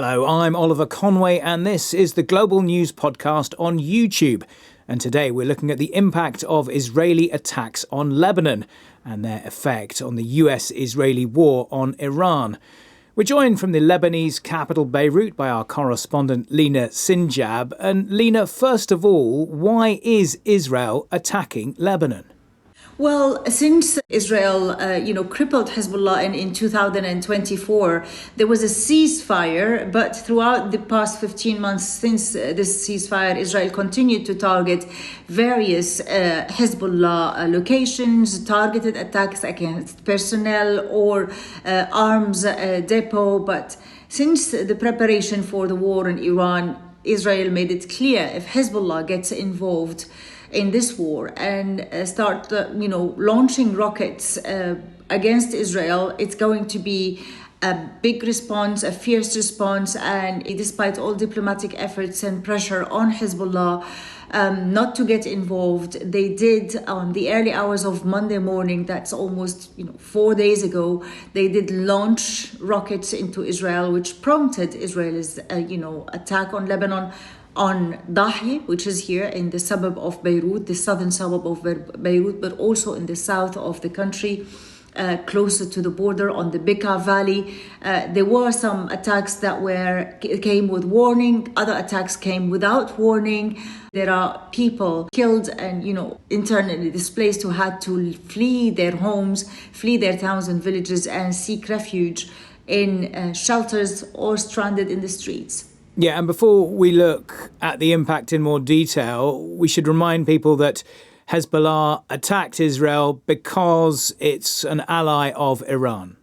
Hello, I'm Oliver Conway, and this is the Global News Podcast on YouTube. And today we're looking at the impact of Israeli attacks on Lebanon and their effect on the US-Israeli war on Iran. We're joined from the Lebanese capital Beirut by our correspondent Lina Sinjab. And Lina, first of all, why is Israel attacking Lebanon? Well, since Israel, crippled Hezbollah in 2024, there was a ceasefire. But throughout the past 15 months since this ceasefire, Israel continued to target various Hezbollah locations, targeted attacks against personnel or arms depot. But since the preparation for the war in Iran, Israel made it clear if Hezbollah gets involved in this war and start, launching rockets against Israel, it's going to be a big response, a fierce response. And despite all diplomatic efforts and pressure on Hezbollah not to get involved, they did on the early hours of Monday morning, that's almost 4 days ago, they did launch rockets into Israel, which prompted Israel's attack on Lebanon, on Dahi, which is here in the suburb of Beirut, the southern suburb of Beirut, but also in the south of the country, closer to the border on the Bekaa Valley. There were some attacks that came with warning. Other attacks came without warning. There are people killed and, internally displaced who had to flee their homes, flee their towns and villages and seek refuge in shelters or stranded in the streets. Yeah, and before we look at the impact in more detail, we should remind people that Hezbollah attacked Israel because it's an ally of Iran.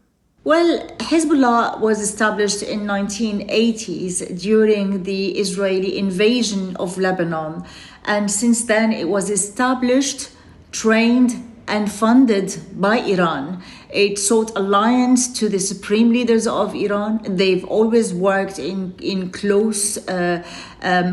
Well, Hezbollah was established in 1980s during the Israeli invasion of Lebanon. And since then, it was established, trained, and funded by Iran. It sought alliance to the supreme leaders of Iran. They've always worked in close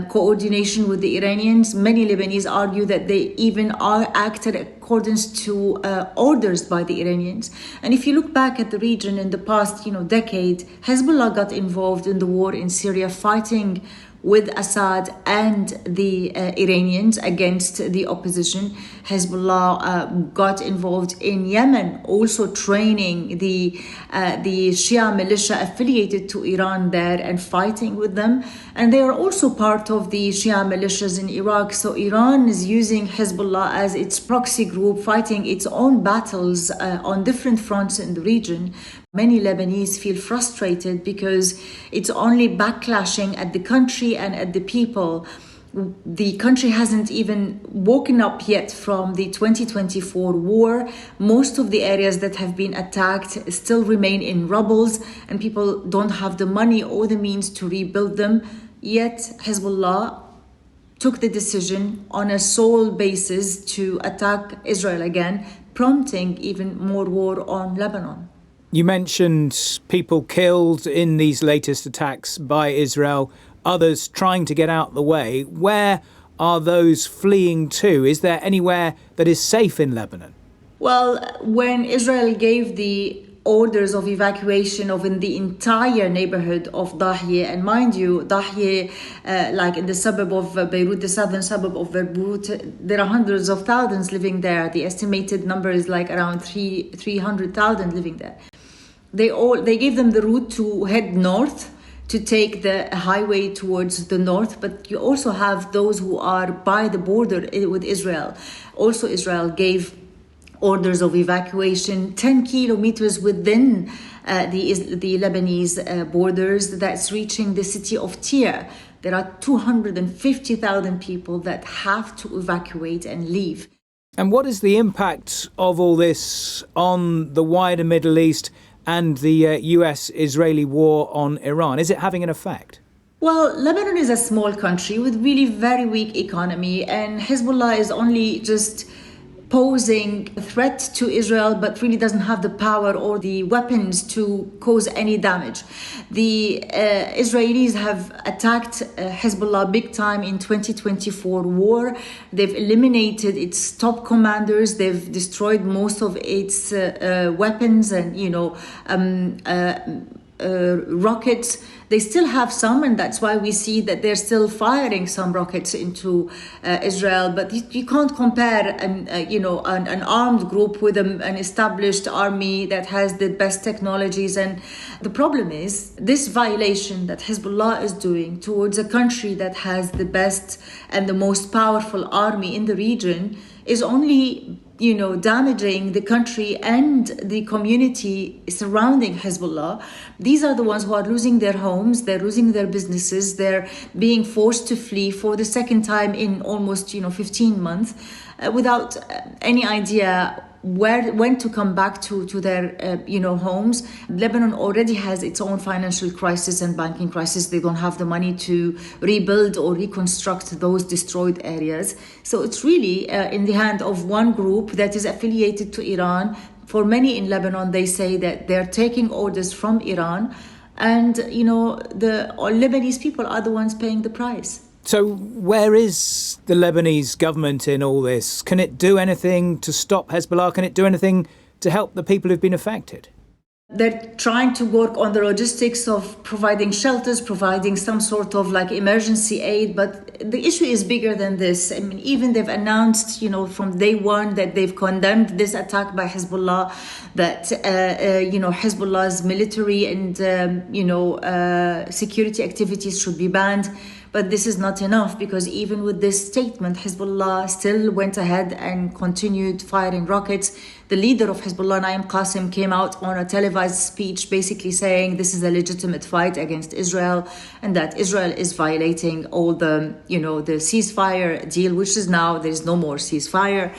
coordination with the Iranians. Many Lebanese argue that they even are acted accordance to orders by the Iranians. And if you look back at the region in the past, decade, Hezbollah got involved in the war in Syria, fighting with Assad and the Iranians against the opposition. Hezbollah got involved in Yemen, also training the Shia militia affiliated to Iran there and fighting with them. And they are also part of the Shia militias in Iraq. So Iran is using Hezbollah as its proxy group, fighting its own battles on different fronts in the region. Many Lebanese feel frustrated because it's only backlashing at the country and at the people. The country hasn't even woken up yet from the 2024 war. Most of the areas that have been attacked still remain in rubbles, and people don't have the money or the means to rebuild them. Yet Hezbollah took the decision on a sole basis to attack Israel again, prompting even more war on Lebanon. You mentioned people killed in these latest attacks by Israel, others trying to get out the way. Where are those fleeing to? Is there anywhere that is safe in Lebanon? Well, when Israel gave the orders of evacuation of in the entire neighborhood of Dahi, and mind you, Dahi, like in the suburb of Beirut, the southern suburb of Beirut, there are hundreds of thousands living there. The estimated number is like around 300,000 living there. They gave them the route to head north, to take the highway towards the north, but you also have those who are by the border with Israel. Also, Israel gave orders of evacuation 10 kilometers within the Lebanese borders, that's reaching the city of Tyre. There are 250,000 people that have to evacuate and leave. And what is the impact of all this on the wider Middle East and the US-Israeli war on Iran? Is it having an effect? Well, Lebanon is a small country with really very weak economy, and Hezbollah is only just posing a threat to Israel, but really doesn't have the power or the weapons to cause any damage. The Israelis have attacked Hezbollah big time in 2024 war. They've eliminated its top commanders. They've destroyed most of its weapons and, rockets. They still have some, and that's why we see that they're still firing some rockets into Israel. But you can't compare an armed group with an established army that has the best technologies. And the problem is this violation that Hezbollah is doing towards a country that has the best and the most powerful army in the region is only damaging the country and the community surrounding Hezbollah. These are the ones who are losing their homes, they're losing their businesses, they're being forced to flee for the second time in almost 15 months without any idea when to come back to their homes. Lebanon already has its own financial crisis and banking crisis. They don't have the money to rebuild or reconstruct those destroyed areas. So it's really in the hand of one group that is affiliated to Iran. For many in Lebanon, they say that they're taking orders from Iran, and the Lebanese people are the ones paying the price. So where is the Lebanese government in all this? Can it do anything to stop Hezbollah? Can it do anything to help the people who've been affected? They're trying to work on the logistics of providing shelters, providing some sort of emergency aid. But the issue is bigger than this. I mean, even they've announced, from day one that they've condemned this attack by Hezbollah, that, Hezbollah's military and, security activities should be banned. But this is not enough, because even with this statement, Hezbollah still went ahead and continued firing rockets. The leader of Hezbollah, Naim Qasim, came out on a televised speech basically saying this is a legitimate fight against Israel and that Israel is violating all the ceasefire deal, which is now there is no more ceasefire.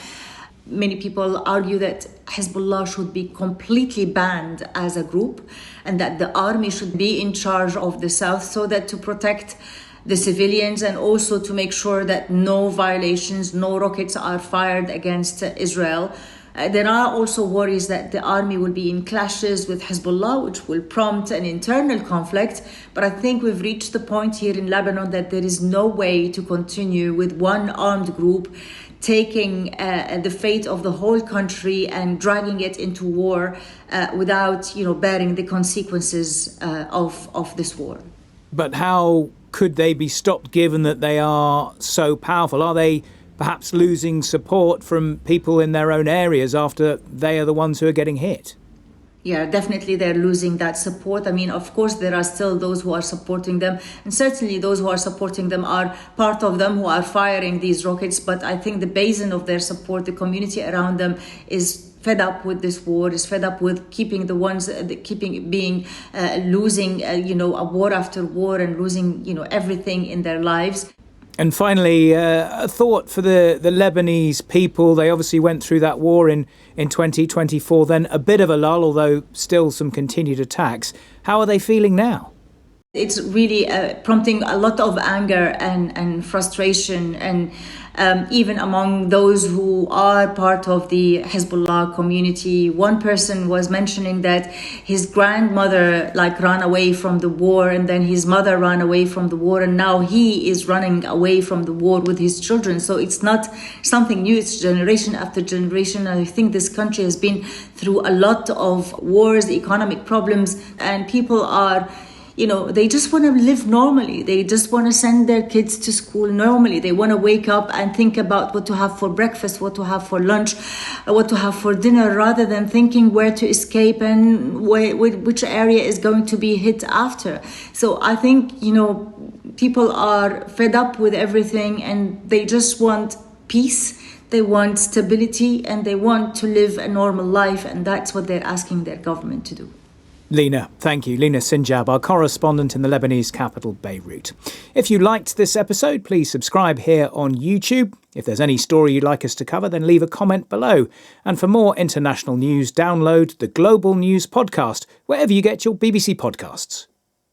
Many people argue that Hezbollah should be completely banned as a group and that the army should be in charge of the south, so that to protect the civilians and also to make sure that no violations, no rockets are fired against Israel. There are also worries that the army will be in clashes with Hezbollah, which will prompt an internal conflict. But I think we've reached the point here in Lebanon that there is no way to continue with one armed group taking the fate of the whole country and dragging it into war without, bearing the consequences of this war. But how could they be stopped, given that they are so powerful? Are they perhaps losing support from people in their own areas after they are the ones who are getting hit? Yeah, definitely they're losing that support. I mean, of course, there are still those who are supporting them. And certainly those who are supporting them are part of them who are firing these rockets. But I think the basin of their support, the community around them, is fed up with this war, is fed up with keeping the ones, losing, a war after war and losing, everything in their lives. And finally, a thought for the Lebanese people. They obviously went through that war in 2024, then a bit of a lull, although still some continued attacks. How are they feeling now? It's really prompting a lot of anger and frustration, and even among those who are part of the Hezbollah community. One person was mentioning that his grandmother ran away from the war, and then his mother ran away from the war, and now he is running away from the war with his children. So it's not something new, it's generation after generation. And I think this country has been through a lot of wars, economic problems, and people are they just want to live normally. They just want to send their kids to school normally. They want to wake up and think about what to have for breakfast, what to have for lunch, what to have for dinner, rather than thinking where to escape and which area is going to be hit after. So I think, people are fed up with everything and they just want peace. They want stability and they want to live a normal life. And that's what they're asking their government to do. Lina, thank you. Lina Sinjab, our correspondent in the Lebanese capital, Beirut. If you liked this episode, please subscribe here on YouTube. If there's any story you'd like us to cover, then leave a comment below. And for more international news, download the Global News Podcast, wherever you get your BBC podcasts.